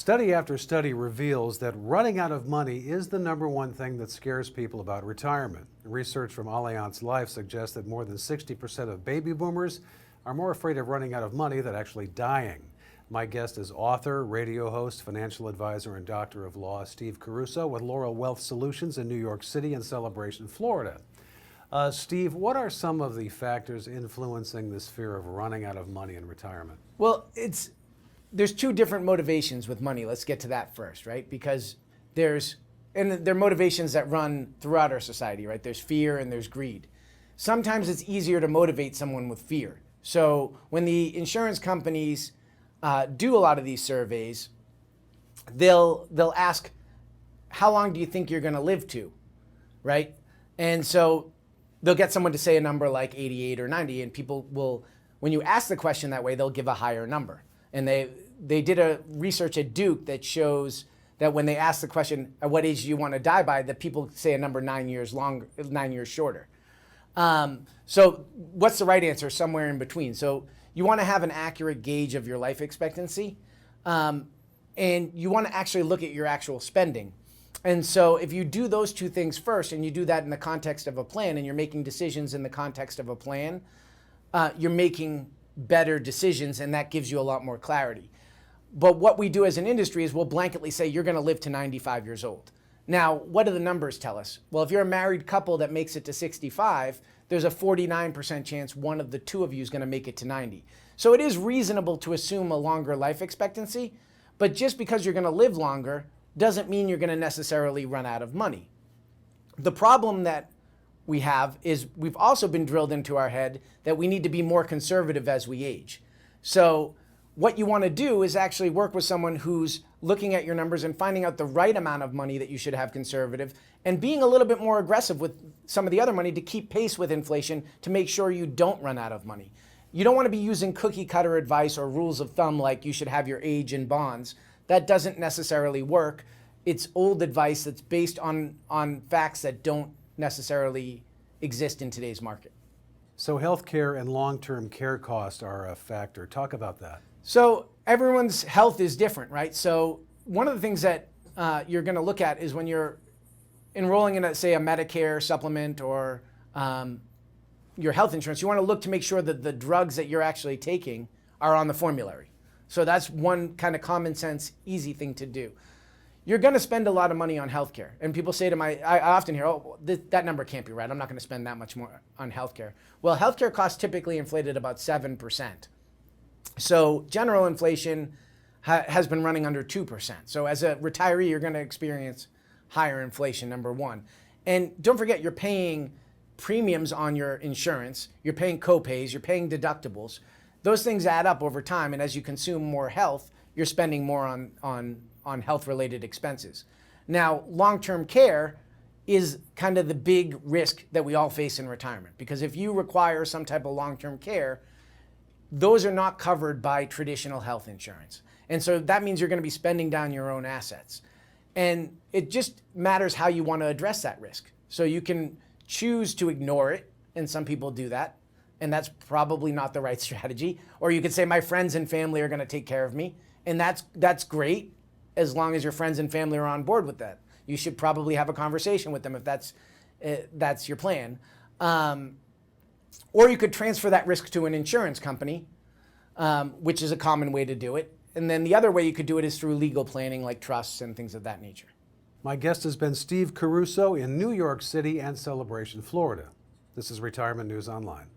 Study after study reveals that running out of money is the #1 thing that scares people about retirement. Research from Allianz Life suggests that more than 60% of baby boomers are more afraid of running out of money than actually dying. My guest is author, radio host, financial advisor, and doctor of law, Steve Caruso with Laurel Wealth Solutions in New York City and Celebration, Florida. Steve, what are some of the factors influencing this fear of running out of money in retirement? Well, there's two different motivations with money. Let's get to that first, right? Because there are motivations that run throughout our society, right? There's fear and there's greed. Sometimes it's easier to motivate someone with fear. So when the insurance companies do a lot of these surveys, they'll ask, how long do you think you're going to live to, right? And so they'll get someone to say a number like 88 or 90, and people will, when you ask the question that way, they'll give a higher number. And they did a research at Duke that shows that when they ask the question, at what age do you want to die by, that people say a number 9 years shorter. So what's the right answer? Somewhere in between. So you want to have an accurate gauge of your life expectancy, and you want to actually look at your actual spending. And so if you do those two things first, and you do that in the context of a plan, and you're making decisions in the context of a plan, you're making better decisions, and that gives you a lot more clarity. But what we do as an industry is we'll blanketly say you're going to live to 95 years old. Now, what do the numbers tell us? Well, if you're a married couple that makes it to 65, there's a 49% chance one of the two of you is going to make it to 90. So it is reasonable to assume a longer life expectancy, but just because you're going to live longer doesn't mean you're going to necessarily run out of money. The problem that we have is we've also been drilled into our head that we need to be more conservative as we age. So what you want to do is actually work with someone who's looking at your numbers and finding out the right amount of money that you should have conservative, and being a little bit more aggressive with some of the other money to keep pace with inflation to make sure you don't run out of money. You don't want to be using cookie cutter advice or rules of thumb like you should have your age in bonds. That doesn't necessarily work. It's old advice that's based on facts that don't necessarily exist in today's market. So healthcare and long-term care costs are a factor. Talk about that. So everyone's health is different, right? So one of the things that you're going to look at is when you're enrolling in, say, a Medicare supplement or your health insurance, you want to look to make sure that the drugs that you're actually taking are on the formulary. So that's one kind of common sense, easy thing to do. You're going to spend a lot of money on healthcare. And people say I often hear, that number can't be right. I'm not going to spend that much more on healthcare. Well, healthcare costs typically inflated about 7%. So general inflation has been running under 2%. So as a retiree, you're going to experience higher inflation, number one. And don't forget, you're paying premiums on your insurance. You're paying copays. You're paying deductibles. Those things add up over time. And as you consume more health, you're spending more on health-related expenses. Now, long-term care is kind of the big risk that we all face in retirement, because if you require some type of long-term care, those are not covered by traditional health insurance. And so that means you're going to be spending down your own assets. And it just matters how you want to address that risk. So you can choose to ignore it, and some people do that, and that's probably not the right strategy. Or you could say, my friends and family are going to take care of me, and that's great, as long as your friends and family are on board with that. You should probably have a conversation with them if that's your plan. Or you could transfer that risk to an insurance company, which is a common way to do it. And then the other way you could do it is through legal planning, like trusts and things of that nature. My guest has been Steve Caruso in New York City and Celebration, Florida. This is Retirement News Online.